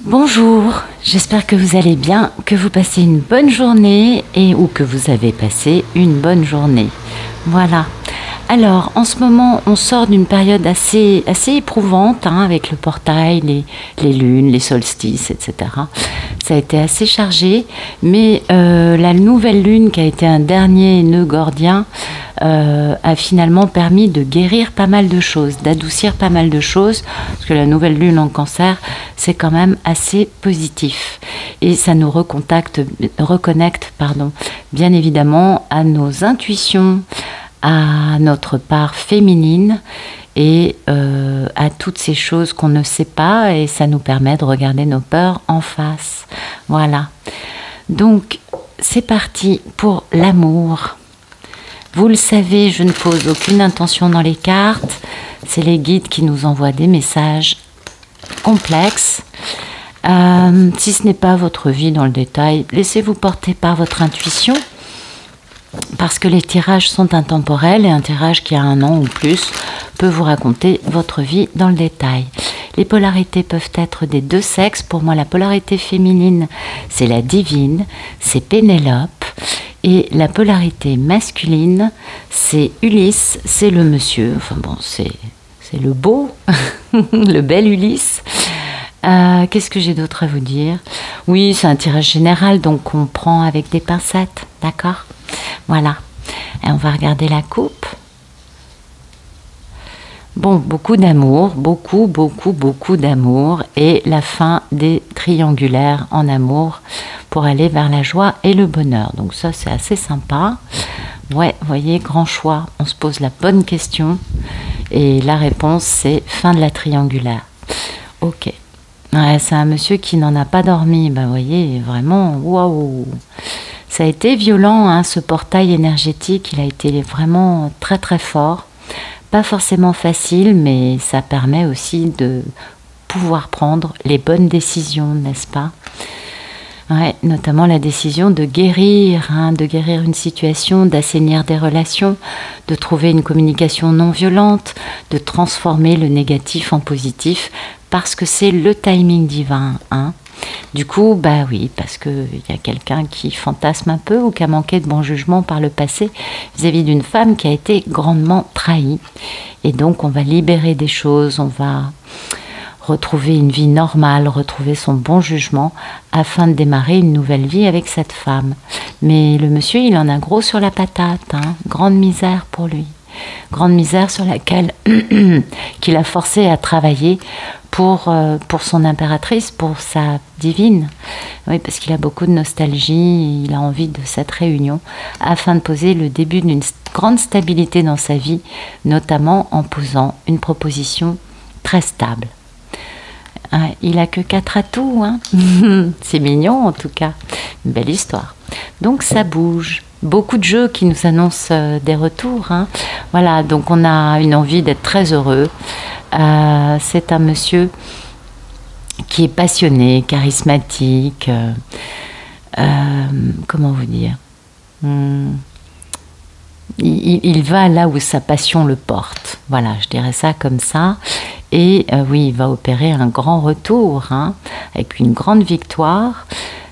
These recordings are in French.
Bonjour, j'espère que vous allez bien, que vous passez une bonne journée ou que vous avez passé une bonne journée. Voilà. Alors, en ce moment, on sort d'une période assez éprouvante avec le portail, les lunes, les solstices, etc. Ça a été assez chargé, mais la nouvelle lune, qui a été un dernier nœud gordien, a finalement permis de guérir pas mal de choses, d'adoucir pas mal de choses, parce que la nouvelle lune en cancer, c'est quand même assez positif. Et ça nous reconnecte, bien évidemment, à nos intuitions, à notre part féminine et à toutes ces choses qu'on ne sait pas, et ça nous permet de regarder nos peurs en face. Voilà. Donc, c'est parti pour l'amour. Vous le savez, je ne pose aucune intention dans les cartes. C'est les guides qui nous envoient des messages complexes. Si ce n'est pas votre vie dans le détail, laissez-vous porter par votre intuition, parce que les tirages sont intemporels et un tirage qui a 1 an ou plus peut vous raconter votre vie dans le détail. Les polarités peuvent être des 2 sexes. Pour moi, la polarité féminine, c'est la divine, c'est Pénélope. Et la polarité masculine, c'est Ulysse, c'est le monsieur. Enfin bon, c'est le beau, le bel Ulysse. Qu'est-ce que j'ai d'autre à vous dire? Oui, c'est un tirage général, donc on prend avec des pincettes, d'accord? Voilà. Et on va regarder la coupe. Bon, beaucoup d'amour, beaucoup d'amour, et la fin des triangulaires en amour pour aller vers la joie et le bonheur. Donc ça, c'est assez sympa. Ouais, vous voyez, grand choix. On se pose la bonne question et la réponse, c'est fin de la triangulaire. Ok. Ouais, c'est un monsieur qui n'en a pas dormi. Ben, vous voyez, vraiment, waouh. Ça a été violent, hein, ce portail énergétique. Il a été vraiment très très fort. Pas forcément facile, mais ça permet aussi de pouvoir prendre les bonnes décisions, n'est-ce pas? Ouais, notamment la décision de guérir, de guérir une situation, d'assainir des relations, de trouver une communication non violente, de transformer le négatif en positif, parce que c'est le timing divin. Du coup, bah oui, parce qu'il y a quelqu'un qui fantasme un peu ou qui a manqué de bon jugement par le passé vis-à-vis d'une femme qui a été grandement trahie. Et donc, on va libérer des choses, on va retrouver une vie normale, retrouver son bon jugement afin de démarrer une nouvelle vie avec cette femme. Mais le monsieur, il en a gros sur la patate, grande misère pour lui. Grande misère sur laquelle qu'il a forcé à travailler pour son impératrice, pour sa divine. Oui, parce qu'il a beaucoup de nostalgie, il a envie de cette réunion afin de poser le début d'une grande stabilité dans sa vie, notamment en posant une proposition très stable. Il a que 4 atouts, c'est mignon en tout cas, une belle histoire. Donc ça bouge. Beaucoup de jeux qui nous annoncent des retours. Voilà, donc on a une envie d'être très heureux. C'est un monsieur qui est passionné, charismatique. Comment vous dire? Il va là où sa passion le porte. Voilà, je dirais ça comme ça. Et oui, il va opérer un grand retour, avec une grande victoire.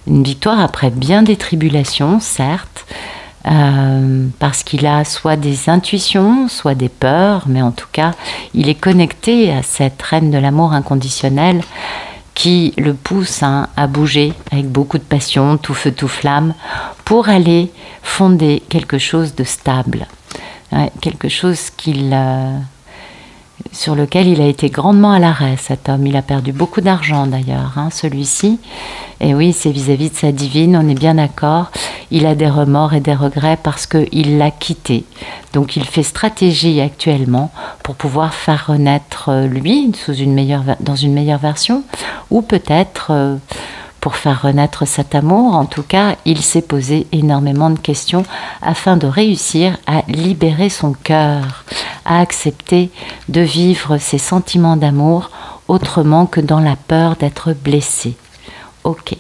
Une victoire après bien des tribulations, certes, parce qu'il a soit des intuitions, soit des peurs, mais en tout cas, il est connecté à cette reine de l'amour inconditionnel qui le pousse à bouger avec beaucoup de passion, tout feu, tout flamme, pour aller fonder quelque chose de stable, quelque chose sur lequel il a été grandement à l'arrêt, cet homme. Il a perdu beaucoup d'argent d'ailleurs, celui-ci. Et oui, c'est vis-à-vis de sa divine, on est bien d'accord. Il a des remords et des regrets parce qu'il l'a quitté. Donc il fait stratégie actuellement pour pouvoir faire renaître lui dans une meilleure version, ou peut-être pour faire renaître cet amour. En tout cas, il s'est posé énormément de questions afin de réussir à libérer son cœur, à accepter de vivre ses sentiments d'amour autrement que dans la peur d'être blessé. Ok.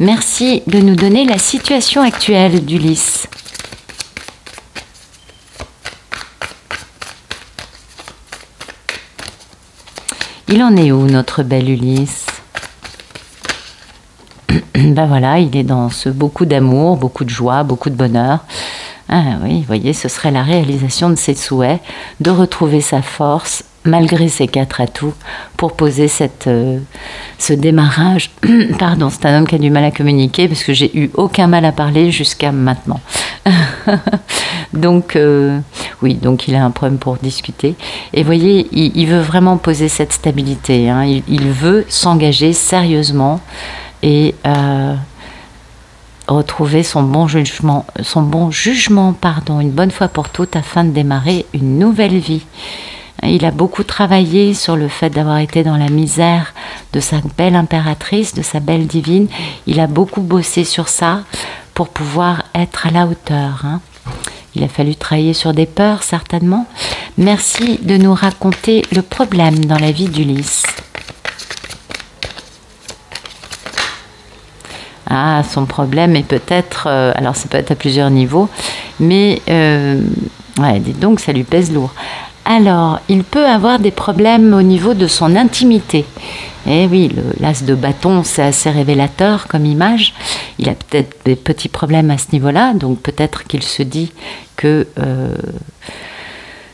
Merci de nous donner la situation actuelle d'Ulysse. Il en est où, notre bel Ulysse? ben voilà, il est dans ce beaucoup d'amour, beaucoup de joie, beaucoup de bonheur. Ah oui, vous voyez, ce serait la réalisation de ses souhaits, de retrouver sa force malgré ses 4 atouts pour poser ce démarrage. Pardon, c'est un homme qui a du mal à communiquer parce que j'ai eu aucun mal à parler jusqu'à maintenant. Donc, oui, donc il a un problème pour discuter. Et vous voyez, il veut vraiment poser cette stabilité. Hein. Il veut s'engager sérieusement et retrouver son bon jugement, pardon, une bonne fois pour toutes afin de démarrer une nouvelle vie. Il a beaucoup travaillé sur le fait d'avoir été dans la misère de sa belle impératrice, de sa belle divine. Il a beaucoup bossé sur ça pour pouvoir être à la hauteur. Hein. Il a fallu travailler sur des peurs, certainement. Merci de nous raconter le problème dans la vie d'Ulysse. Ah, son problème est peut-être... alors, c'est peut-être à plusieurs niveaux, mais... ouais, dites donc, ça lui pèse lourd. Alors, il peut avoir des problèmes au niveau de son intimité. Eh oui, l'as de bâton, c'est assez révélateur comme image. Il a peut-être des petits problèmes à ce niveau-là, donc peut-être qu'il se dit que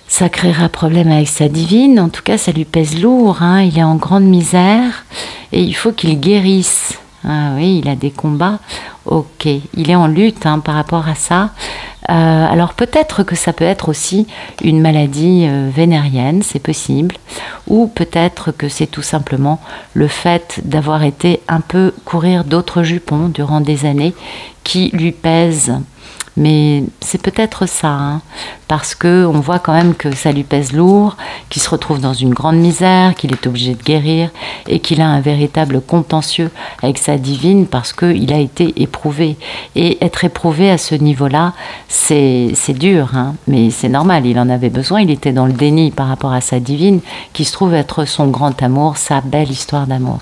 ça créera problème avec sa divine. En tout cas, ça lui pèse lourd, hein. Il est en grande misère et il faut qu'il guérisse. Ah oui, il a des combats. Ok, il est en lutte hein, par rapport à ça. Alors peut-être que ça peut être aussi une maladie vénérienne, c'est possible. Ou peut-être que c'est tout simplement le fait d'avoir été un peu courir d'autres jupons durant des années qui lui pèsent. Mais c'est peut-être ça, hein, parce qu'on voit quand même que ça lui pèse lourd, qu'il se retrouve dans une grande misère, qu'il est obligé de guérir et qu'il a un véritable contentieux avec sa divine parce qu'il a été éprouvé. Et être éprouvé à ce niveau-là, c'est dur, hein, mais c'est normal, il en avait besoin, il était dans le déni par rapport à sa divine qui se trouve être son grand amour, sa belle histoire d'amour.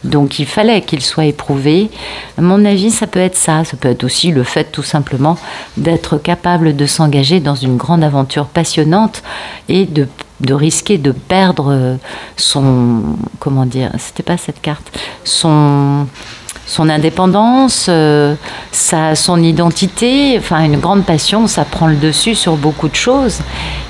Donc il fallait qu'il soit éprouvé. À mon avis, ça peut être ça peut être aussi le fait tout simplement d'être capable de s'engager dans une grande aventure passionnante et de risquer de perdre son... Comment dire? C'était pas cette carte. Son indépendance, son identité, enfin une grande passion, ça prend le dessus sur beaucoup de choses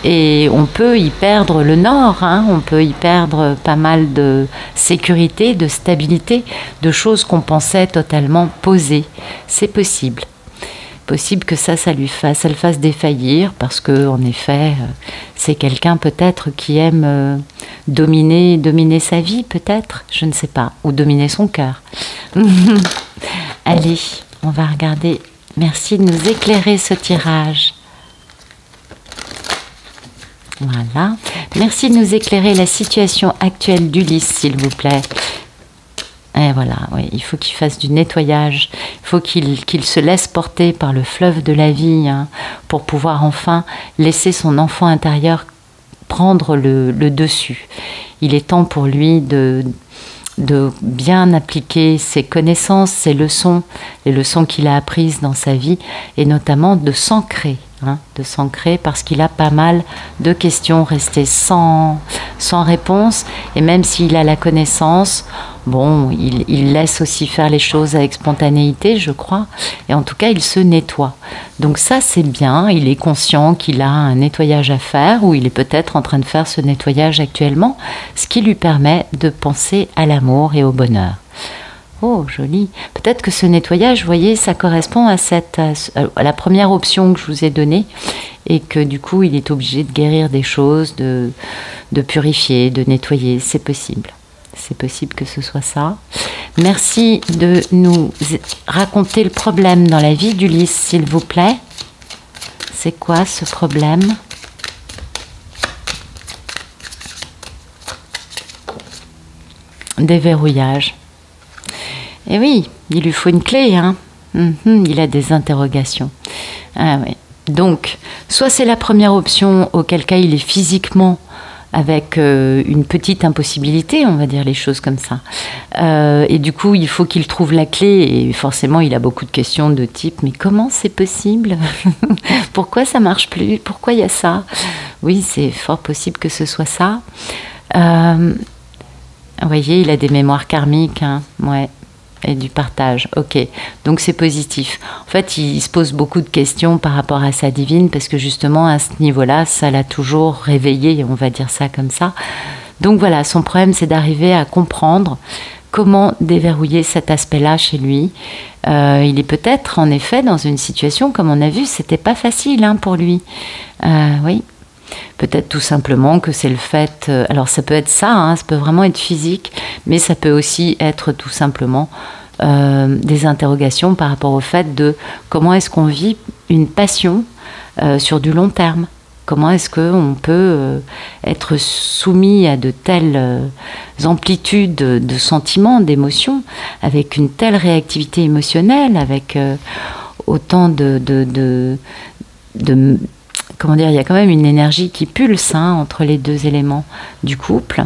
et on peut y perdre le nord, hein, on peut y perdre pas mal de sécurité, de stabilité, de choses qu'on pensait totalement posées. C'est possible. Possible que ça le fasse défaillir parce que en effet c'est quelqu'un peut-être qui aime dominer sa vie peut-être, je ne sais pas, ou dominer son cœur. Allez, on va regarder. Merci de nous éclairer ce tirage. Voilà. Merci de nous éclairer la situation actuelle d'Ulysse, s'il vous plaît. Et voilà, oui, il faut qu'il fasse du nettoyage, il faut qu'il se laisse porter par le fleuve de la vie hein, pour pouvoir enfin laisser son enfant intérieur prendre le dessus. Il est temps pour lui de bien appliquer ses connaissances, ses leçons, les leçons qu'il a apprises dans sa vie et notamment de s'ancrer. De s'ancrer parce qu'il a pas mal de questions restées sans réponse et même s'il a la connaissance, bon, il laisse aussi faire les choses avec spontanéité, je crois, et en tout cas il se nettoie. Donc ça c'est bien, il est conscient qu'il a un nettoyage à faire ou il est peut-être en train de faire ce nettoyage actuellement, ce qui lui permet de penser à l'amour et au bonheur. Oh, joli. Peut-être que ce nettoyage, vous voyez, ça correspond à la première option que je vous ai donnée et que du coup, il est obligé de guérir des choses, de purifier, de nettoyer. C'est possible. C'est possible que ce soit ça. Merci de nous raconter le problème dans la vie d'Ulysse, s'il vous plaît. C'est quoi ce problème ? Déverrouillage. Et oui, il lui faut une clé, hein. Il a des interrogations. Ah oui. Donc, soit c'est la première option, auquel cas il est physiquement avec une petite impossibilité, on va dire les choses comme ça. Et du coup, il faut qu'il trouve la clé. Et forcément, il a beaucoup de questions de type « Mais comment c'est possible ? Pourquoi ça marche plus ? Pourquoi il y a ça ?» Oui, c'est fort possible que ce soit ça. Vous voyez, il a des mémoires karmiques, hein. Ouais. et du partage. Ok, donc c'est positif. En fait, il se pose beaucoup de questions par rapport à sa divine parce que justement, à ce niveau-là, ça l'a toujours réveillé, on va dire ça comme ça. Donc voilà, son problème, c'est d'arriver à comprendre comment déverrouiller cet aspect-là chez lui. Il est peut-être, en effet, dans une situation, comme on a vu, c'était pas facile hein, pour lui. Oui. Peut-être tout simplement que c'est le fait... alors ça peut être ça, hein, ça peut vraiment être physique, mais ça peut aussi être tout simplement des interrogations par rapport au fait de comment est-ce qu'on vit une passion sur du long terme. Comment est-ce qu'on peut être soumis à de telles amplitudes de sentiments, d'émotions, avec une telle réactivité émotionnelle, avec autant comment dire, il y a quand même une énergie qui pulse hein, entre les deux éléments du couple.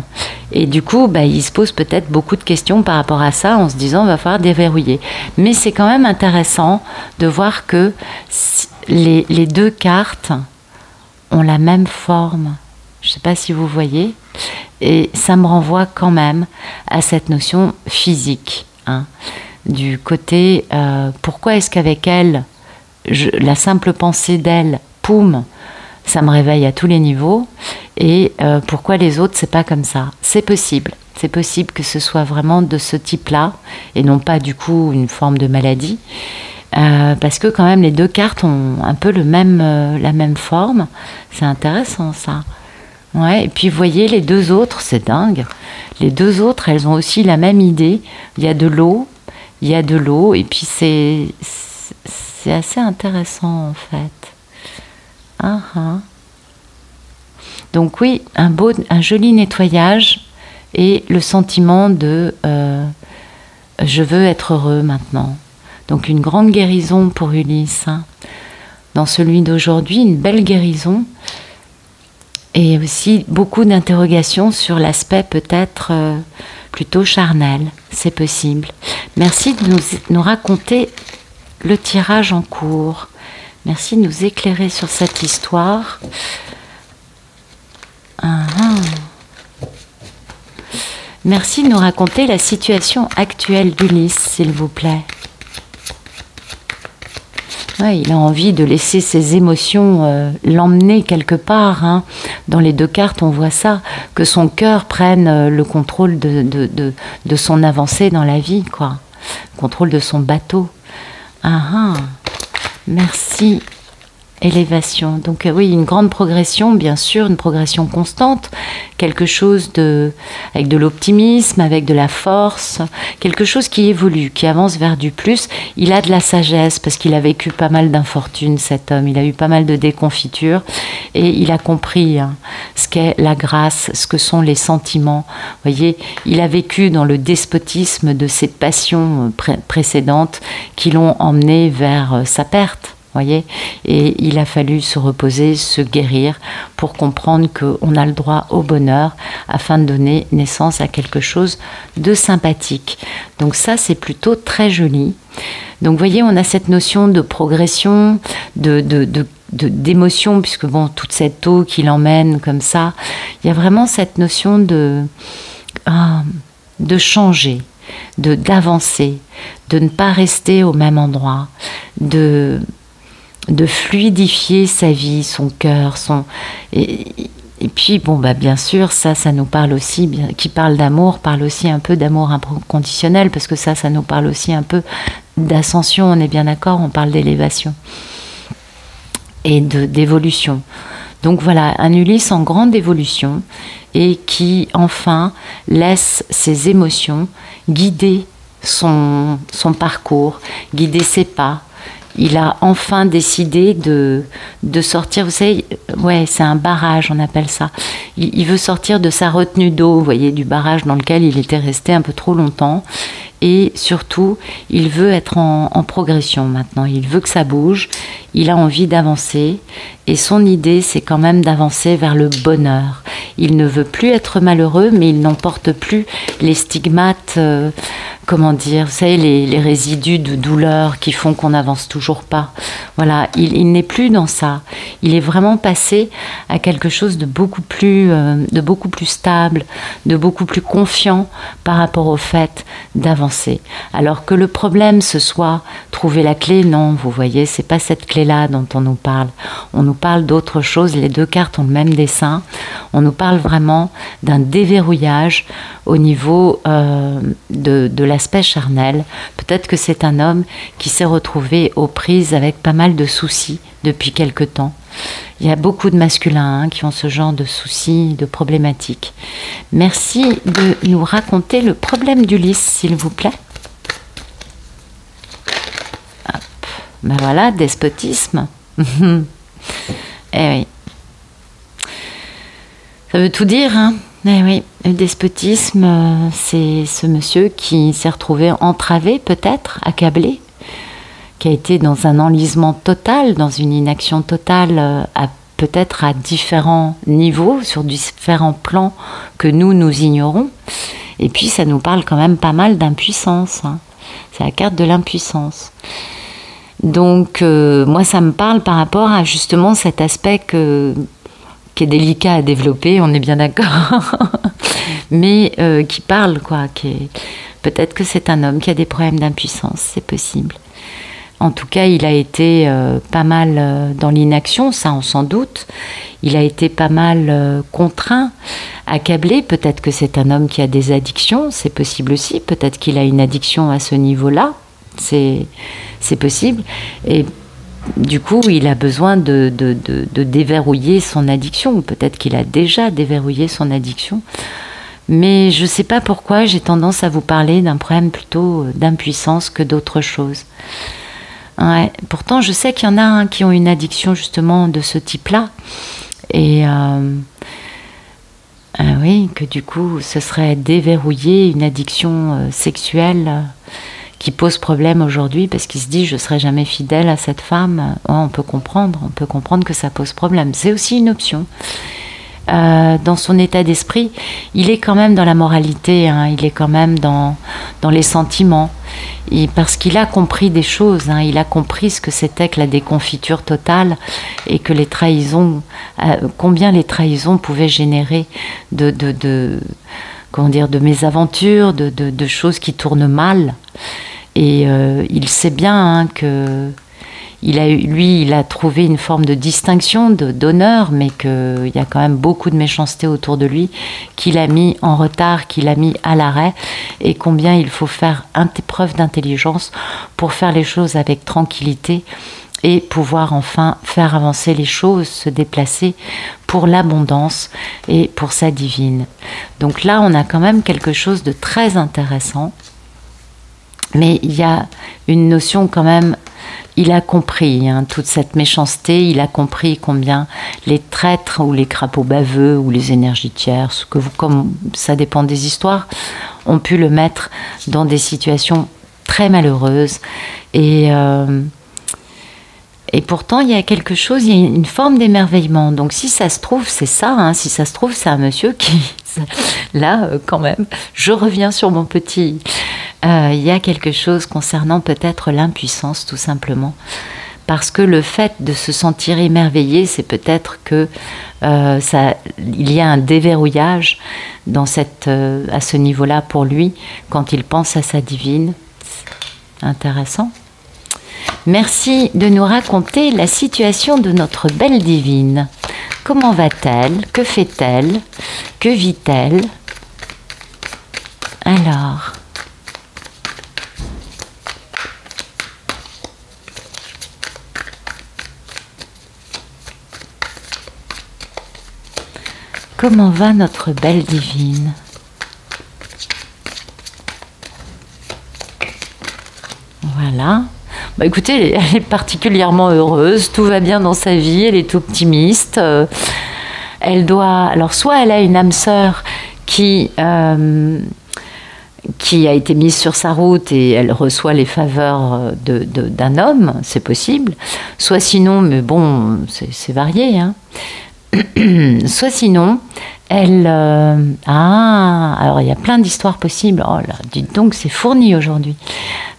Et du coup, il se pose peut-être beaucoup de questions par rapport à ça en se disant, il va falloir déverrouiller. Mais c'est quand même intéressant de voir que les deux cartes ont la même forme. Je ne sais pas si vous voyez. Et ça me renvoie quand même à cette notion physique. Hein, du côté, pourquoi est-ce qu'avec elle, la simple pensée d'elle, poum, ça me réveille à tous les niveaux. Et pourquoi les autres, c'est pas comme ça? C'est possible. C'est possible que ce soit vraiment de ce type-là, et non pas du coup une forme de maladie. Parce que quand même les deux cartes ont un peu la même forme. C'est intéressant ça. Ouais, et puis vous voyez les deux autres, c'est dingue. Les deux autres, elles ont aussi la même idée. Il y a de l'eau, et puis c'est assez intéressant en fait. Donc oui, un joli nettoyage et le sentiment de je veux être heureux maintenant. Donc une grande guérison pour Ulysse. Hein. Dans celui d'aujourd'hui, une belle guérison. Et aussi beaucoup d'interrogations sur l'aspect peut-être plutôt charnel. C'est possible. Merci de nous raconter le tirage en cours. Merci de nous éclairer sur cette histoire. Merci de nous raconter la situation actuelle d'Ulysse, s'il vous plaît. Ouais, il a envie de laisser ses émotions l'emmener quelque part. Hein. Dans les deux cartes, on voit ça, que son cœur prenne le contrôle de son avancée dans la vie, quoi. Le contrôle de son bateau. Merci. Élévation. Donc oui, une grande progression, bien sûr, une progression constante, quelque chose avec de l'optimisme, avec de la force, quelque chose qui évolue, qui avance vers du plus. Il a de la sagesse parce qu'il a vécu pas mal d'infortunes, cet homme. Il a eu pas mal de déconfitures et il a compris hein, ce qu'est la grâce, ce que sont les sentiments. Vous voyez, il a vécu dans le despotisme de ses passions précédentes qui l'ont emmené vers sa perte. Voyez, et il a fallu se reposer, se guérir pour comprendre qu'on a le droit au bonheur afin de donner naissance à quelque chose de sympathique. Donc ça, c'est plutôt très joli. Donc vous voyez, on a cette notion de progression, d'émotion, puisque bon, toute cette eau qui l'emmène comme ça, il y a vraiment cette notion de changer, d'avancer, de ne pas rester au même endroit, de fluidifier sa vie, son cœur, et puis bon bien sûr ça nous parle aussi, qui parle d'amour, parle aussi un peu d'amour inconditionnel, parce que ça nous parle aussi un peu d'ascension, on est bien d'accord, on parle d'élévation et d'évolution. Donc voilà, un Ulysse en grande évolution et qui enfin laisse ses émotions guider son parcours, guider ses pas. Il a enfin décidé de sortir, vous savez, ouais, c'est un barrage, on appelle ça. Il veut sortir de sa retenue d'eau, vous voyez, du barrage dans lequel il était resté un peu trop longtemps. Et surtout, il veut être en progression maintenant. Il veut que ça bouge, il a envie d'avancer. Et son idée, c'est quand même d'avancer vers le bonheur. Il ne veut plus être malheureux, mais il n'en porte plus les stigmates comment dire, vous savez, les résidus de douleur qui font qu'on n'avance toujours pas. Voilà, il n'est plus dans ça. Il est vraiment passé à quelque chose de beaucoup plus stable, de beaucoup plus confiant par rapport au fait d'avancer. Alors que le problème, ce soit trouver la clé, non, vous voyez, c'est pas cette clé-là dont on nous parle. On nous parle d'autre chose. Les deux cartes ont le même dessin. On nous parle vraiment d'un déverrouillage au niveau de l'aspect charnel. Peut-être que c'est un homme qui s'est retrouvé aux prises avec pas mal de soucis depuis quelque temps. Il y a beaucoup de masculins qui ont ce genre de soucis, de problématiques. Merci de nous raconter le problème d'Ulysse, s'il vous plaît. Hop. Ben voilà, despotisme. Eh oui. Ça veut tout dire, hein. Eh oui, le despotisme, c'est ce monsieur qui s'est retrouvé entravé, peut-être, accablé, qui a été dans un enlisement total, dans une inaction totale, peut-être à différents niveaux, sur différents plans que nous ignorons. Et puis, ça nous parle quand même pas mal d'impuissance, hein. C'est la carte de l'impuissance. Donc, moi, ça me parle par rapport à justement cet aspect qui est délicat à développer, on est bien d'accord, mais qui parle, quoi. Peut-être que c'est un homme qui a des problèmes d'impuissance, c'est possible. En tout cas, il a été pas mal dans l'inaction, ça on s'en doute. Il a été pas mal contraint, accablé. Peut-être que c'est un homme qui a des addictions, c'est possible aussi. Peut-être qu'il a une addiction à ce niveau-là, c'est possible. Et du coup, il a besoin de déverrouiller son addiction. Peut-être qu'il a déjà déverrouillé son addiction. Mais je ne sais pas pourquoi j'ai tendance à vous parler d'un problème plutôt d'impuissance que d'autre chose. Ouais. Pourtant, je sais qu'il y en a qui ont une addiction justement de ce type-là. Et oui, que du coup, ce serait déverrouiller une addiction sexuelle qui pose problème aujourd'hui parce qu'il se dit je ne serai jamais fidèle à cette femme. Oh, on peut comprendre que ça pose problème. C'est aussi une option. Dans son état d'esprit, il est quand même dans la moralité, hein, il est quand même dans les sentiments, parce qu'il a compris des choses, hein, il a compris ce que c'était que la déconfiture totale et que les trahisons, combien les trahisons pouvaient générer comment dire, de mésaventures, de choses qui tournent mal. Et il sait bien hein, que il a trouvé une forme de distinction, d'honneur, mais qu'il y a quand même beaucoup de méchanceté autour de lui, qu'il a mis en retard, qu'il a mis à l'arrêt, et combien il faut faire preuve d'intelligence pour faire les choses avec tranquillité et pouvoir enfin faire avancer les choses, se déplacer pour l'abondance et pour sa divine. Donc là, on a quand même quelque chose de très intéressant, mais il y a une notion quand même. Il a compris hein, toute cette méchanceté, il a compris combien les traîtres ou les crapauds baveux ou les énergies tierces, comme ça dépend des histoires, ont pu le mettre dans des situations très malheureuses. Et pourtant, il y a quelque chose, il y a une forme d'émerveillement. Donc si ça se trouve, c'est ça, hein, si ça se trouve, c'est un monsieur qui... Là, quand même, je reviens sur mon petit... Il y a quelque chose concernant peut-être l'impuissance, tout simplement. Parce que le fait de se sentir émerveillé, c'est peut-être que il y a un déverrouillage à ce niveau-là pour lui, quand il pense à sa divine. Intéressant. Merci de nous raconter la situation de notre belle divine. Comment va-t-elle? Que fait-elle? Que vit-elle? Alors... Comment va notre belle divine? Voilà. Bah écoutez, elle est particulièrement heureuse, tout va bien dans sa vie, elle est optimiste. Elle doit... Alors, soit elle a une âme sœur qui a été mise sur sa route et elle reçoit les faveurs d'un homme, c'est possible. Soit sinon, mais bon, c'est varié, hein. Soit sinon, elle... alors il y a plein d'histoires possibles. Oh là, dites donc, c'est fourni aujourd'hui.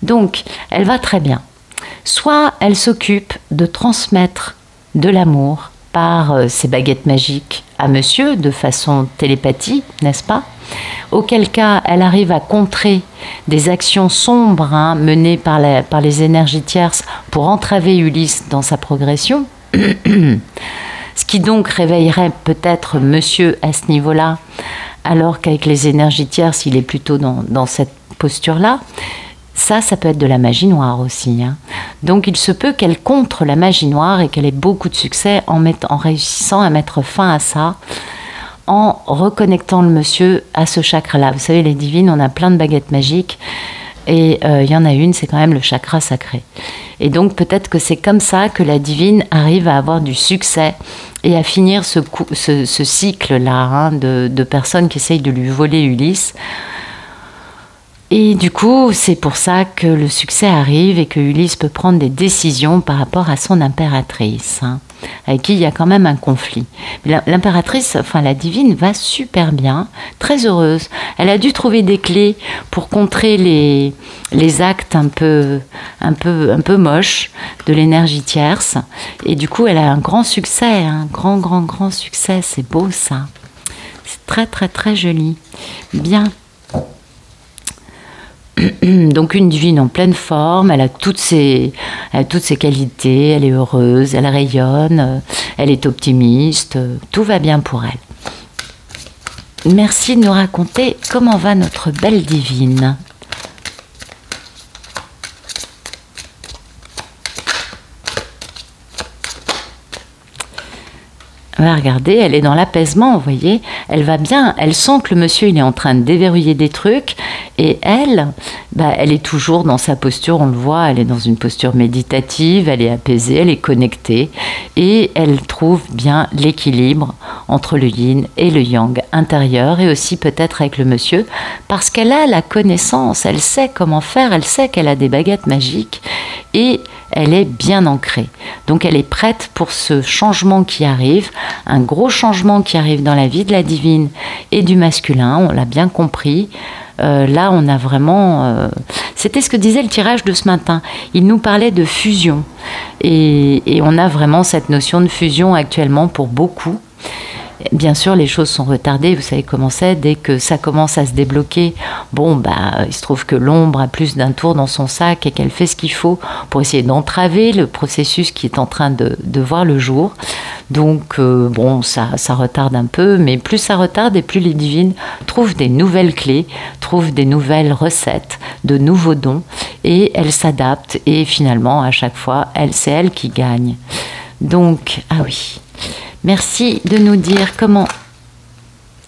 Donc, elle va très bien. Soit elle s'occupe de transmettre de l'amour par ses baguettes magiques à monsieur, de façon télépathie, n'est-ce pas? Auquel cas, elle arrive à contrer des actions sombres menées par les énergies tierces pour entraver Ulysse dans sa progression. Ce qui donc réveillerait peut-être monsieur à ce niveau-là, alors qu'avec les énergies tierces, il est plutôt dans cette posture-là. Ça peut être de la magie noire aussi. Donc il se peut qu'elle contre la magie noire et qu'elle ait beaucoup de succès en réussissant à mettre fin à ça, en reconnectant le monsieur à ce chakra-là. Vous savez, les divines, on a plein de baguettes magiques, et il y en a une, c'est quand même le chakra sacré. Et donc peut-être que c'est comme ça que la divine arrive à avoir du succès et à finir ce cycle-là de personnes qui essayent de lui voler Ulysse. Et du coup, c'est pour ça que le succès arrive et que Ulysse peut prendre des décisions par rapport à son impératrice, avec qui il y a quand même un conflit. L'impératrice, enfin la divine, va super bien, très heureuse. Elle a dû trouver des clés pour contrer les actes un peu moches de l'énergie tierce. Et du coup, elle a un grand succès, un grand succès. C'est beau ça. C'est très très très joli. Bien. Donc une divine en pleine forme, elle a toutes ses qualités, elle est heureuse, elle rayonne, elle est optimiste, tout va bien pour elle. Merci de nous raconter comment va notre belle divine. Regardez, elle est dans l'apaisement, vous voyez, elle va bien, elle sent que le monsieur il est en train de déverrouiller des trucs, et elle, elle est toujours dans sa posture, on le voit, elle est dans une posture méditative, elle est apaisée, elle est connectée, et elle trouve bien l'équilibre entre le yin et le yang intérieur, et aussi peut-être avec le monsieur, parce qu'elle a la connaissance, elle sait comment faire, elle sait qu'elle a des baguettes magiques, et elle est bien ancrée. Donc elle est prête pour ce changement qui arrive, un gros changement qui arrive dans la vie de la divine et du masculin, on l'a bien compris. Là, on a vraiment... C'était ce que disait le tirage de ce matin. Il nous parlait de fusion. Et on a vraiment cette notion de fusion actuellement pour beaucoup. Bien sûr, les choses sont retardées, vous savez comment c'est, dès que ça commence à se débloquer, il se trouve que l'ombre a plus d'un tour dans son sac et qu'elle fait ce qu'il faut pour essayer d'entraver le processus qui est en train de voir le jour. Donc, ça retarde un peu, mais plus ça retarde et plus les divines trouvent des nouvelles clés, trouvent des nouvelles recettes, de nouveaux dons, et elles s'adaptent, et finalement, à chaque fois, c'est elle qui gagne. Donc, ah oui... Merci de nous dire comment...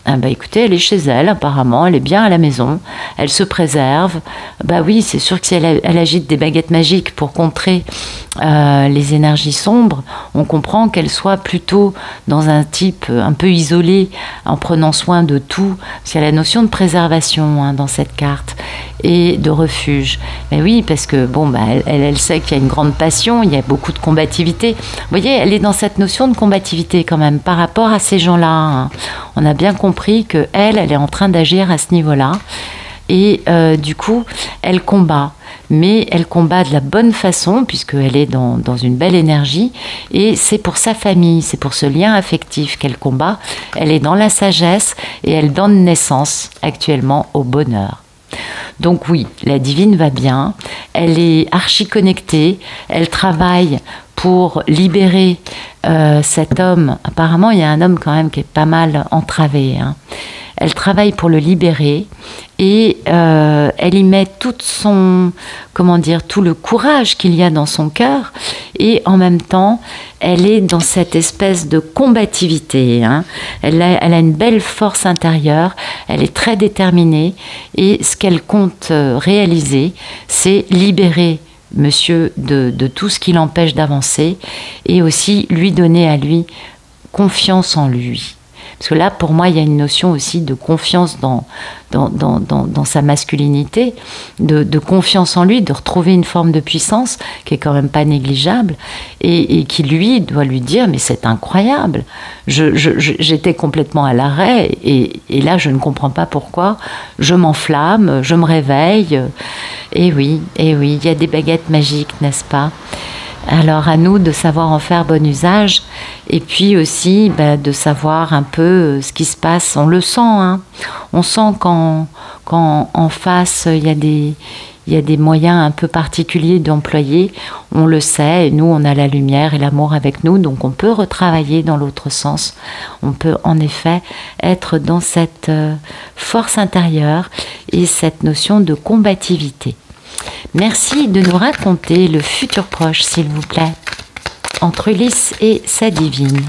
écoutez, elle est chez elle, apparemment, elle est bien à la maison, elle se préserve. Oui, c'est sûr que si elle agite des baguettes magiques pour contrer les énergies sombres, on comprend qu'elle soit plutôt dans un type un peu isolé, en prenant soin de tout. Parce qu'il y a la notion de préservation dans cette carte, et de refuge. Mais oui, parce que elle sait qu'il y a une grande passion, il y a beaucoup de combativité. Vous voyez, elle est dans cette notion de combativité quand même, par rapport à ces gens-là. On a bien compris que elle est en train d'agir à ce niveau-là. Et du coup, elle combat. Mais elle combat de la bonne façon, puisqu'elle est dans une belle énergie. Et c'est pour sa famille, c'est pour ce lien affectif qu'elle combat. Elle est dans la sagesse et elle donne naissance actuellement au bonheur. Donc oui, la divine va bien, elle est archi connectée, elle travaille pour libérer cet homme. Apparemment, il y a un homme quand même qui est pas mal entravé. Elle travaille pour le libérer et elle y met tout le courage qu'il y a dans son cœur, et en même temps, elle est dans cette espèce de combativité. Elle a une belle force intérieure, elle est très déterminée, et ce qu'elle compte réaliser, c'est libérer monsieur de tout ce qui l'empêche d'avancer, et aussi lui donner à lui confiance en lui. Parce que là, pour moi, il y a une notion aussi de confiance dans sa masculinité, de confiance en lui, de retrouver une forme de puissance qui est quand même pas négligeable, et qui lui doit lui dire mais c'est incroyable, j'étais complètement à l'arrêt, et là je ne comprends pas pourquoi, je m'enflamme, je me réveille, et oui, il y a des baguettes magiques, n'est-ce pas? Alors à nous de savoir en faire bon usage, et puis aussi de savoir un peu ce qui se passe. On le sent, hein. On sent quand en face il y a des moyens un peu particuliers d'employer. On le sait, et nous on a la lumière et l'amour avec nous, donc on peut retravailler dans l'autre sens. On peut en effet être dans cette force intérieure et cette notion de combativité. Merci de nous raconter le futur proche, s'il vous plaît, entre Ulysse et sa divine.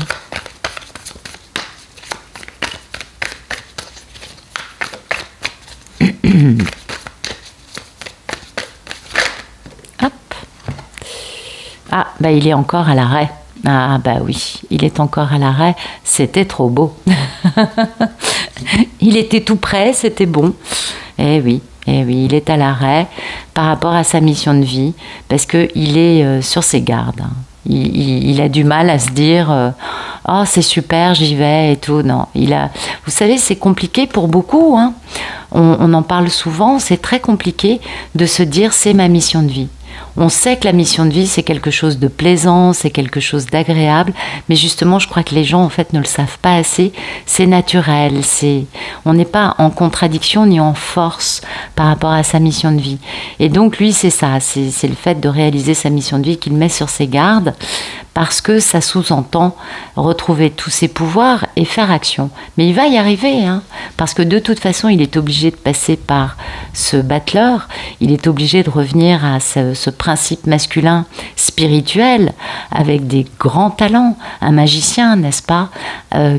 Hop. Ah, il est encore à l'arrêt. Ah, oui, il est encore à l'arrêt. C'était trop beau. Il était tout prêt, c'était bon. Eh oui, il est à l'arrêt par rapport à sa mission de vie, parce qu'il est sur ses gardes. Il a du mal à se dire oh c'est super, j'y vais et tout. Non, vous savez, c'est compliqué pour beaucoup, hein. On en parle souvent, c'est très compliqué de se dire c'est ma mission de vie. On sait que la mission de vie, c'est quelque chose de plaisant, c'est quelque chose d'agréable, mais justement, je crois que les gens, en fait, ne le savent pas assez. C'est naturel, on n'est pas en contradiction ni en force par rapport à sa mission de vie. Et donc, lui, c'est ça, c'est le fait de réaliser sa mission de vie qu'il met sur ses gardes, parce que ça sous-entend retrouver tous ses pouvoirs et faire action. Mais il va y arriver, hein, parce que de toute façon, il est obligé de passer par ce battleur, il est obligé de revenir à ce principe masculin spirituel, avec des grands talents, un magicien, n'est-ce pas,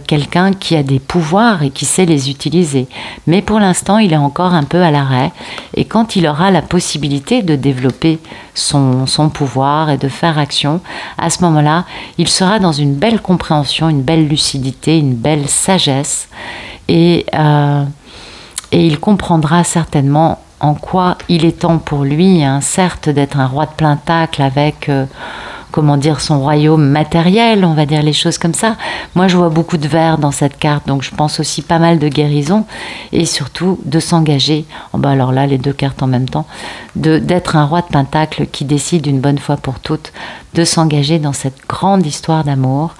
quelqu'un qui a des pouvoirs et qui sait les utiliser. Mais pour l'instant, il est encore un peu à l'arrêt, et quand il aura la possibilité de développer son pouvoir et de faire action, à ce moment-là, il sera dans une belle compréhension, une belle lucidité, une belle sagesse, et il comprendra certainement en quoi il est temps pour lui, hein, certes, d'être un roi de Pentacle avec, son royaume matériel, on va dire les choses comme ça. Moi, je vois beaucoup de vert dans cette carte, donc je pense aussi pas mal de guérison, et surtout de s'engager, alors là, les deux cartes en même temps, d'être un roi de Pentacle qui décide une bonne fois pour toutes de s'engager dans cette grande histoire d'amour.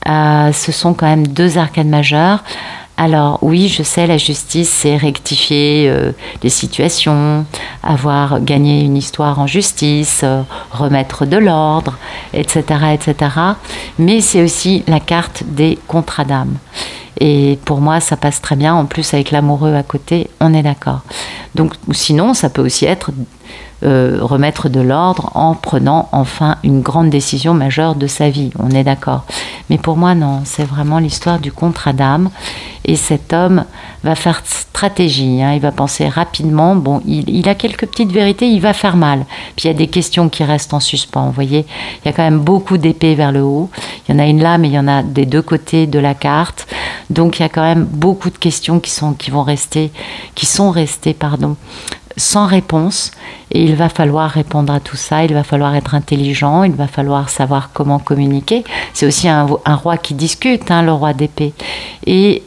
Ce sont quand même deux arcanes majeures. Alors oui, je sais, la justice, c'est rectifier les situations, avoir gagné une histoire en justice, remettre de l'ordre, etc., etc. Mais c'est aussi la carte des contrats d'âme. Et pour moi, ça passe très bien. En plus, avec l'amoureux à côté, on est d'accord. Donc, sinon, ça peut aussi être remettre de l'ordre en prenant enfin une grande décision majeure de sa vie. On est d'accord. Mais pour moi, non. C'est vraiment l'histoire du contrat d'âme. Et cet homme va faire stratégie. Hein. Il va penser rapidement. Bon, il a quelques petites vérités. Il va faire mal. Puis il y a des questions qui restent en suspens. Vous voyez, il y a quand même beaucoup d'épées vers le haut. Il y en a une là, mais il y en a des deux côtés de la carte. Donc il y a quand même beaucoup de questions qui sont restées, sans réponse, et il va falloir répondre à tout ça, il va falloir être intelligent, il va falloir savoir comment communiquer. C'est aussi un roi qui discute, hein, le roi d'épée. Et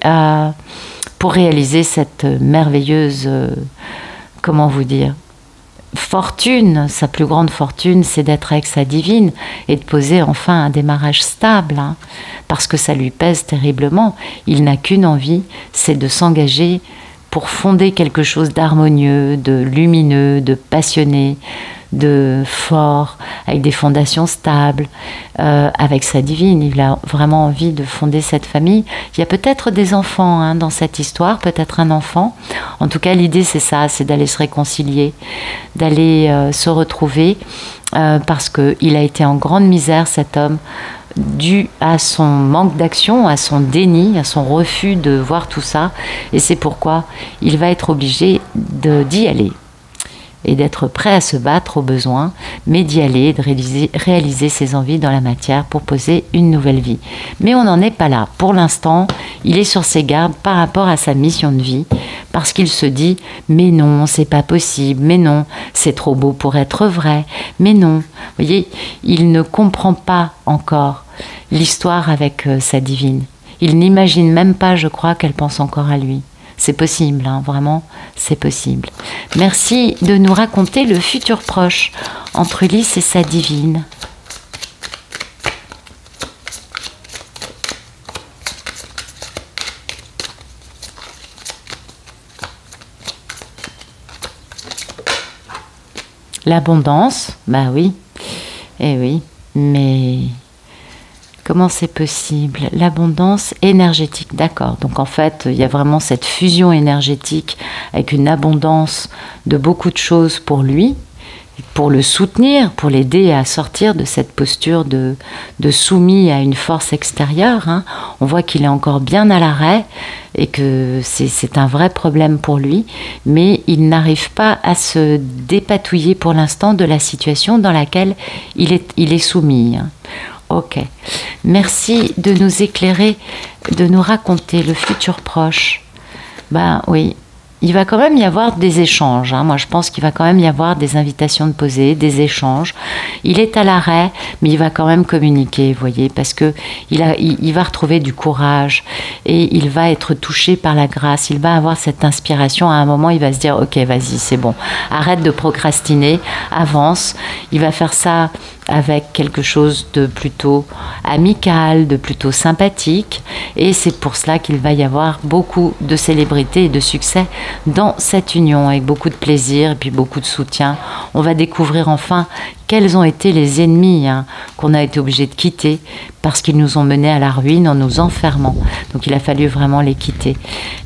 pour réaliser cette merveilleuse, fortune, sa plus grande fortune, c'est d'être avec sa divine et de poser enfin un démarrage stable, hein, parce que ça lui pèse terriblement. Il n'a qu'une envie, c'est de s'engager pour fonder quelque chose d'harmonieux, de lumineux, de passionné, de fort, avec des fondations stables, avec sa divine. Il a vraiment envie de fonder cette famille. Il y a peut-être des enfants, hein, dans cette histoire, peut-être un enfant. En tout cas, l'idée, c'est ça, c'est d'aller se réconcilier, d'aller se retrouver, parce qu'il a été en grande misère, cet homme, dû à son manque d'action, à son déni, à son refus de voir tout ça. Et c'est pourquoi il va être obligé d'y aller et d'être prêt à se battre au besoin. mais d'y aller, de réaliser ses envies dans la matière pour poser une nouvelle vie. Mais on n'en est pas là. Pour l'instant, il est sur ses gardes par rapport à sa mission de vie, parce qu'il se dit « mais non, c'est pas possible, mais non, c'est trop beau pour être vrai, mais non ». Vous voyez, il ne comprend pas encore l'histoire avec sa divine. Il n'imagine même pas, je crois, qu'elle pense encore à lui. C'est possible, hein, vraiment, c'est possible. Merci de nous raconter le futur proche entre Ulysse et sa divine. L'abondance, bah oui, eh oui, mais comment c'est possible? L'abondance énergétique, d'accord. Donc en fait, il y a vraiment cette fusion énergétique avec une abondance de beaucoup de choses pour lui, pour le soutenir, pour l'aider à sortir de cette posture de soumis à une force extérieure. Hein. On voit qu'il est encore bien à l'arrêt et que c'est un vrai problème pour lui, mais il n'arrive pas à se dépatouiller pour l'instant de la situation dans laquelle il est soumis. Hein. Ok. Merci de nous éclairer, de nous raconter le futur proche. Ben oui. Il va quand même y avoir des échanges. Hein. Moi, je pense qu'il va quand même y avoir des invitations de poser, des échanges. Il est à l'arrêt, mais il va quand même communiquer, vous voyez, parce que il va retrouver du courage et il va être touché par la grâce. Il va avoir cette inspiration. À un moment, il va se dire « Ok, vas-y, c'est bon. Arrête de procrastiner, avance. » Il va faire ça avec quelque chose de plutôt amical, de plutôt sympathique. Et c'est pour cela qu'il va y avoir beaucoup de célébrité et de succès dans cette union, avec beaucoup de plaisir et puis beaucoup de soutien. On va découvrir enfin quels ont été les ennemis qu'on a été obligé de quitter parce qu'ils nous ont menés à la ruine en nous enfermant. Donc il a fallu vraiment les quitter.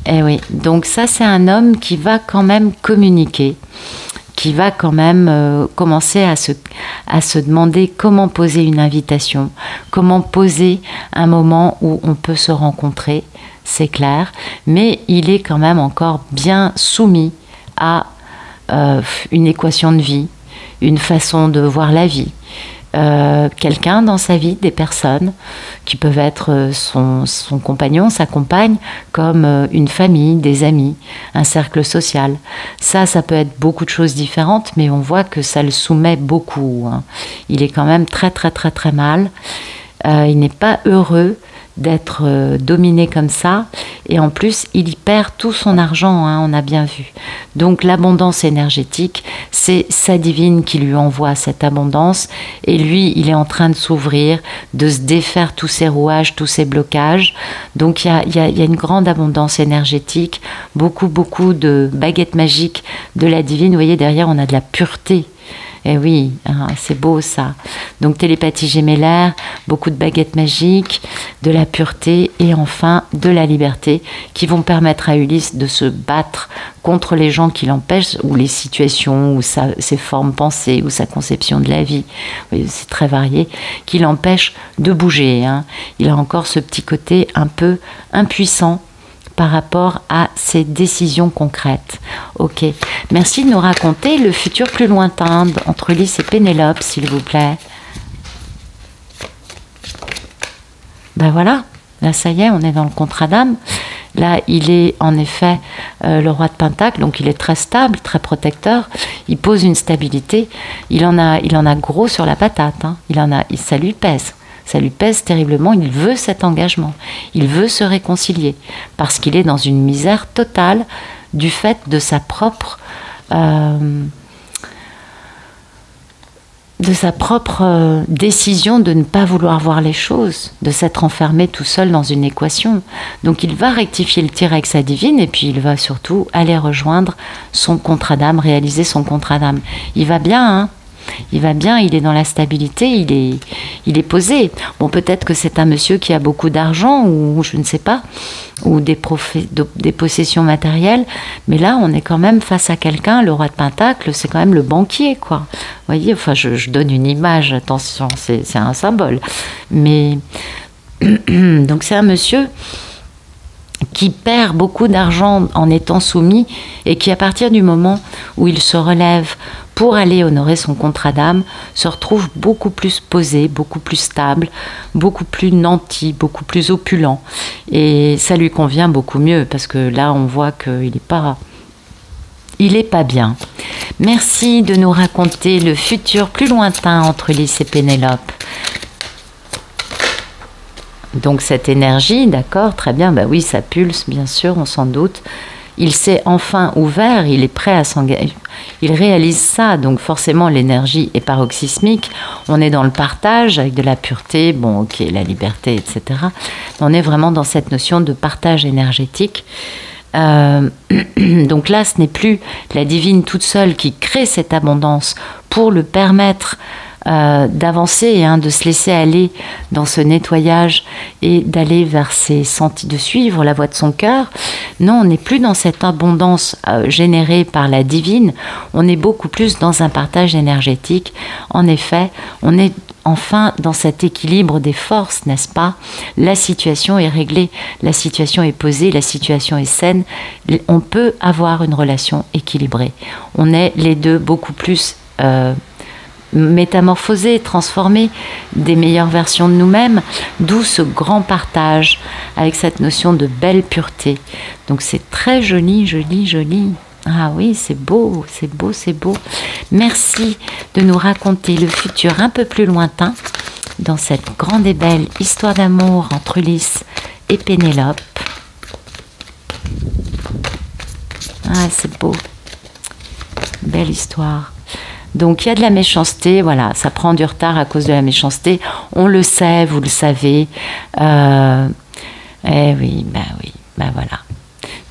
Et oui, donc ça c'est un homme qui va quand même communiquer, qui va quand même commencer à se demander comment poser une invitation, comment poser un moment où on peut se rencontrer, c'est clair, mais il est quand même encore bien soumis à une équation de vie, une façon de voir la vie. Quelqu'un dans sa vie, des personnes qui peuvent être son compagnon, sa compagne, comme une famille, des amis, un cercle social. Ça peut être beaucoup de choses différentes, mais on voit que ça le soumet beaucoup. Hein. Il est quand même très très très très mal. Il n'est pas heureux d'être dominé comme ça, et en plus il y perd tout son argent, hein, on a bien vu. Donc l'abondance énergétique, c'est sa divine qui lui envoie cette abondance, et lui il est en train de s'ouvrir, de se défaire tous ses rouages, tous ses blocages. Donc il y a une grande abondance énergétique, beaucoup de baguettes magiques de la divine. Vous voyez, derrière on a de la pureté. Eh oui, hein, c'est beau ça. Donc télépathie gémellaire, beaucoup de baguettes magiques, de la pureté et enfin de la liberté qui vont permettre à Ulysse de se battre contre les gens qui l'empêchent, ou les situations, ou ses formes pensées, ou sa conception de la vie. Oui, c'est très varié, qui l'empêchent de bouger. Hein. Il a encore ce petit côté un peu impuissant par rapport à ces décisions concrètes. Ok. Merci de nous raconter le futur plus lointain entre Ulysse et Pénélope, s'il vous plaît. Ben voilà, là ça y est, on est dans le contrat d'âme. Là, il est en effet le roi de Pentacle, donc il est très stable, très protecteur. Il pose une stabilité. Il en a gros sur la patate. Hein. Ça lui pèse. Ça lui pèse terriblement, il veut cet engagement, il veut se réconcilier, parce qu'il est dans une misère totale du fait de sa propre décision de ne pas vouloir voir les choses, de s'être enfermé tout seul dans une équation. Donc il va rectifier le tir avec sa divine, et puis il va surtout aller rejoindre son contrat d'âme, réaliser son contrat d'âme. Il va bien, hein. Il va bien, il est dans la stabilité, il est posé. Bon, peut-être que c'est un monsieur qui a beaucoup d'argent, ou je ne sais pas, ou des possessions matérielles, mais là, on est quand même face à quelqu'un, le roi de Pentacle, c'est quand même le banquier, quoi. Vous voyez, enfin, je donne une image, attention, c'est un symbole. Mais, donc c'est un monsieur qui perd beaucoup d'argent en étant soumis et qui, à partir du moment où il se relève pour aller honorer son contrat d'âme, se retrouve beaucoup plus posé, beaucoup plus stable, beaucoup plus nanti, beaucoup plus opulent. Et ça lui convient beaucoup mieux parce que là, on voit qu'il n'est pas bien. Merci de nous raconter le futur plus lointain entre Ulysse et Pénélope. Donc cette énergie, d'accord, très bien, bah oui, ça pulse, bien sûr, on s'en doute. Il s'est enfin ouvert, il est prêt à s'engager. Il réalise ça, donc forcément l'énergie est paroxysmique. On est dans le partage avec de la pureté, bon, ok, la liberté, etc. On est vraiment dans cette notion de partage énergétique. Donc là, ce n'est plus la divine toute seule qui crée cette abondance pour le permettre d'avancer, de se laisser aller dans ce nettoyage et d'aller vers ses sentis, de suivre la voie de son cœur. Non, on n'est plus dans cette abondance générée par la divine, on est beaucoup plus dans un partage énergétique. En effet, on est enfin dans cet équilibre des forces, n'est-ce pas? La situation est réglée, la situation est posée, la situation est saine, on peut avoir une relation équilibrée. On est les deux beaucoup plus métamorphosés, transformés, des meilleures versions de nous-mêmes, d'où ce grand partage avec cette notion de belle pureté. Donc c'est très joli, joli, joli. Ah oui, c'est beau, c'est beau, c'est beau. Merci de nous raconter le futur un peu plus lointain dans cette grande et belle histoire d'amour entre Ulysse et Pénélope. Ah, c'est beau. Belle histoire. Donc il y a de la méchanceté, voilà, ça prend du retard à cause de la méchanceté. On le sait, vous le savez. Oui, voilà.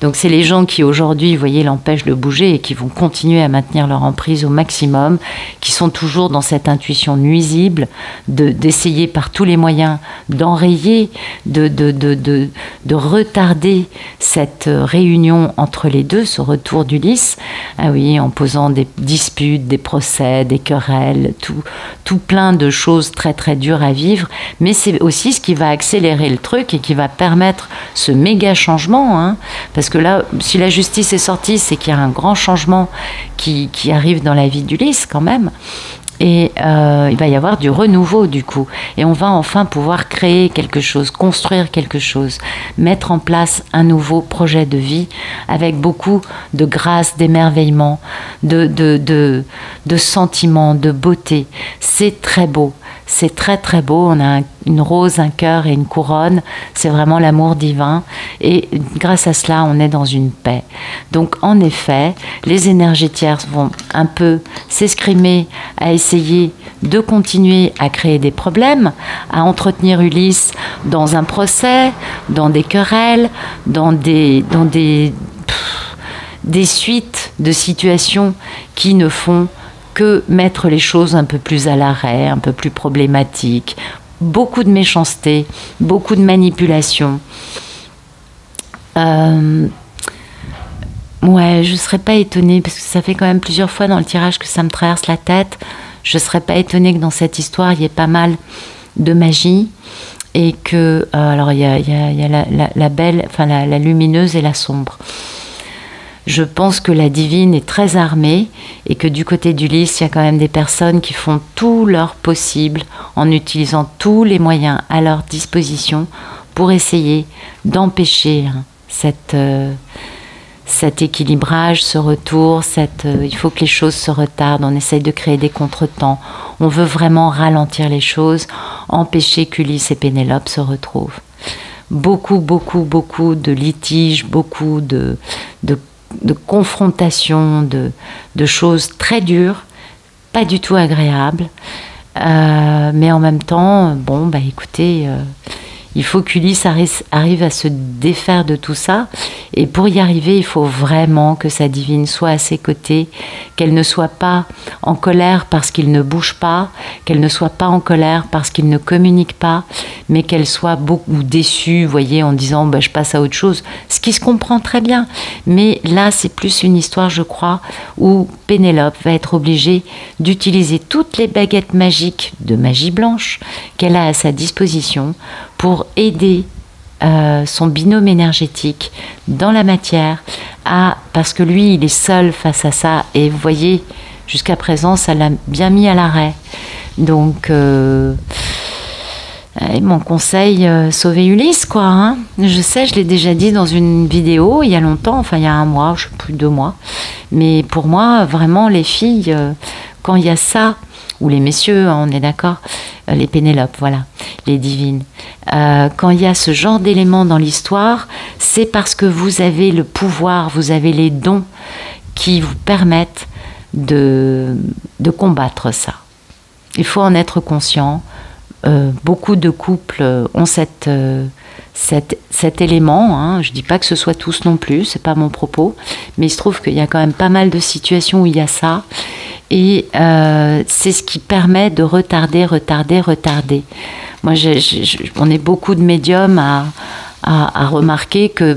Donc c'est les gens qui aujourd'hui, vous voyez, l'empêchent de bouger et qui vont continuer à maintenir leur emprise au maximum, qui sont toujours dans cette intuition nuisible d'essayer par tous les moyens d'enrayer, de retarder cette réunion entre les deux, ce retour d'Ulysse. Ah oui, en posant des disputes, des procès, des querelles, tout plein de choses très très dures à vivre. Mais c'est aussi ce qui va accélérer le truc et qui va permettre ce méga changement, parce que là, si la justice est sortie, c'est qu'il y a un grand changement qui arrive dans la vie d'Ulysse quand même. Et il va y avoir du renouveau du coup. Et on va enfin pouvoir créer quelque chose, construire quelque chose, mettre en place un nouveau projet de vie avec beaucoup de grâce, d'émerveillement, de sentiments, de beauté. C'est très beau. C'est très très beau, on a une rose, un cœur et une couronne, c'est vraiment l'amour divin et grâce à cela on est dans une paix. Donc en effet, les énergies tierces vont un peu s'escrimer à essayer de continuer à créer des problèmes, à entretenir Ulysse dans un procès, dans des querelles, dans des suites de situations qui ne font que mettre les choses un peu plus à l'arrêt, un peu plus problématiques, beaucoup de méchanceté, beaucoup de manipulation. Ouais, je ne serais pas étonnée, parce que ça fait quand même plusieurs fois dans le tirage que ça me traverse la tête, je ne serais pas étonnée que dans cette histoire, il y ait pas mal de magie, et que, alors il y a la belle, enfin la lumineuse et la sombre. Je pense que la divine est très armée et que du côté d'Ulysse, il y a quand même des personnes qui font tout leur possible en utilisant tous les moyens à leur disposition pour essayer d'empêcher cet équilibrage, ce retour, il faut que les choses se retardent, on essaye de créer des contretemps, on veut vraiment ralentir les choses, empêcher qu'Ulysse et Pénélope se retrouvent. Beaucoup de litiges, beaucoup de confrontations, de choses très dures, pas du tout agréables, mais en même temps, bon, bah écoutez, il faut qu'Ulysse arrive à se défaire de tout ça, et pour y arriver, il faut vraiment que sa divine soit à ses côtés, qu'elle ne soit pas en colère parce qu'il ne bouge pas, qu'elle ne soit pas en colère parce qu'il ne communique pas, mais qu'elle soit beaucoup déçue, vous voyez, en disant bah, je passe à autre chose, ce qui se comprend très bien. Mais là, c'est plus une histoire, je crois, où Pénélope va être obligée d'utiliser toutes les baguettes magiques de magie blanche qu'elle a à sa disposition pour aider son binôme énergétique dans la matière, parce que lui, il est seul face à ça. Et vous voyez, jusqu'à présent, ça l'a bien mis à l'arrêt. Donc, mon conseil, sauvez Ulysse, quoi. Hein. Je sais, je l'ai déjà dit dans une vidéo, il y a longtemps, enfin il y a 1 mois, je ne sais plus, 2 mois. Mais pour moi, vraiment, les filles, quand il y a ça, ou les messieurs, hein, on est d'accord, les Pénélopes, voilà, les divines. Quand il y a ce genre d'éléments dans l'histoire, c'est parce que vous avez le pouvoir, vous avez les dons qui vous permettent de combattre ça. Il faut en être conscient. Beaucoup de couples ont cet élément, hein. Je ne dis pas que ce soit tous non plus, c'est pas mon propos, mais il se trouve qu'il y a quand même pas mal de situations où il y a ça, et c'est ce qui permet de retarder. Moi, on est beaucoup de médiums à remarquer que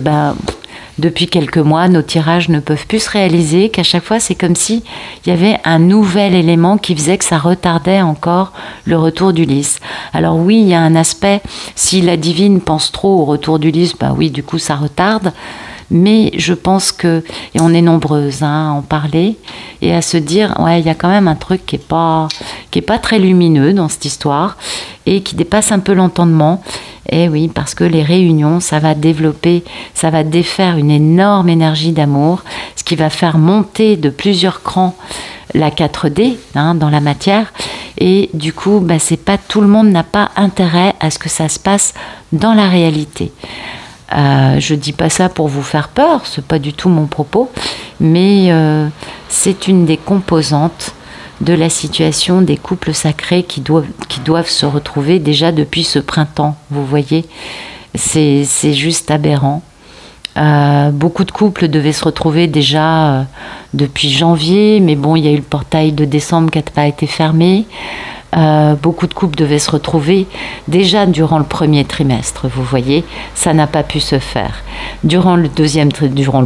depuis quelques mois, nos tirages ne peuvent plus se réaliser, qu'à chaque fois, c'est comme s'il y avait un nouvel élément qui faisait que ça retardait encore le retour d'Ulysse. Alors oui, il y a un aspect, si la divine pense trop au retour d'Ulysse, oui, du coup, ça retarde. Mais je pense que, et on est nombreuses à en parler, et à se dire, ouais, il y a quand même un truc qui est pas très lumineux dans cette histoire, et qui dépasse un peu l'entendement. Et oui, parce que les réunions, ça va développer, ça va défaire une énorme énergie d'amour, ce qui va faire monter de plusieurs crans la 4D dans la matière. Et du coup, c'est pas, tout le monde n'a pas intérêt à ce que ça se passe dans la réalité. Je dis pas ça pour vous faire peur, c'est pas du tout mon propos, mais c'est une des composantes de la situation des couples sacrés qui doivent se retrouver déjà depuis ce printemps. Vous voyez, c'est juste aberrant. Beaucoup de couples devaient se retrouver déjà depuis janvier, mais bon, il y a eu le portail de décembre qui n'a pas été fermé. Beaucoup de couples devaient se retrouver déjà durant le premier trimestre, vous voyez, ça n'a pas pu se faire. Durant le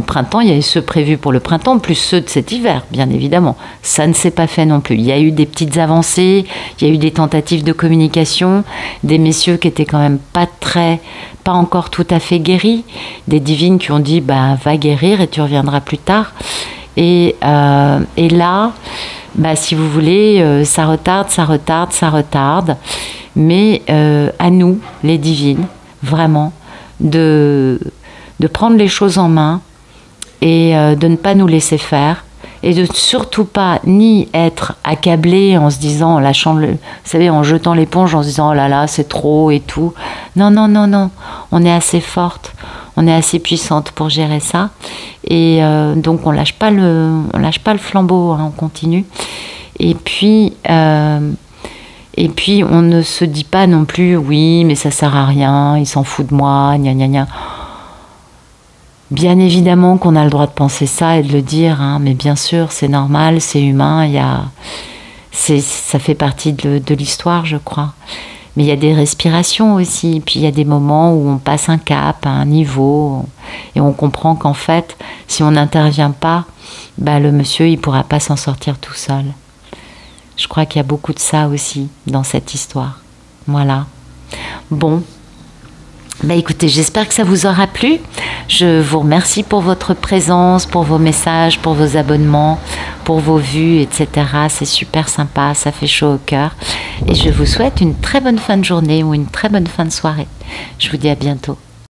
printemps, il y avait ceux prévus pour le printemps, plus ceux de cet hiver, bien évidemment. Ça ne s'est pas fait non plus. Il y a eu des petites avancées, il y a eu des tentatives de communication, des messieurs qui étaient quand même pas encore tout à fait guéris, des divines qui ont dit, va guérir et tu reviendras plus tard. Et là, si vous voulez, ça retarde. Mais à nous, les divines, vraiment, de prendre les choses en main et de ne pas nous laisser faire. Et de surtout pas ni être accablé en se disant, en jetant l'éponge, en se disant, oh là là, c'est trop et tout. Non. On est assez forte, on est assez puissante pour gérer ça. Et donc, on lâche pas le flambeau, on continue. Et puis, on ne se dit pas non plus, oui, mais ça sert à rien, il s'en fout de moi, gna gna gna. Bien évidemment qu'on a le droit de penser ça et de le dire, mais bien sûr, c'est normal, c'est humain, ça fait partie de l'histoire, je crois. Mais il y a des respirations aussi, puis il y a des moments où on passe un cap, un niveau, et on comprend qu'en fait, si on n'intervient pas, le monsieur, il ne pourra pas s'en sortir tout seul. Je crois qu'il y a beaucoup de ça aussi dans cette histoire. Voilà. Bon. Écoutez, j'espère que ça vous aura plu. Je vous remercie pour votre présence, pour vos messages, pour vos abonnements, pour vos vues, etc. C'est super sympa, ça fait chaud au cœur. Et je vous souhaite une très bonne fin de journée ou une très bonne fin de soirée. Je vous dis à bientôt.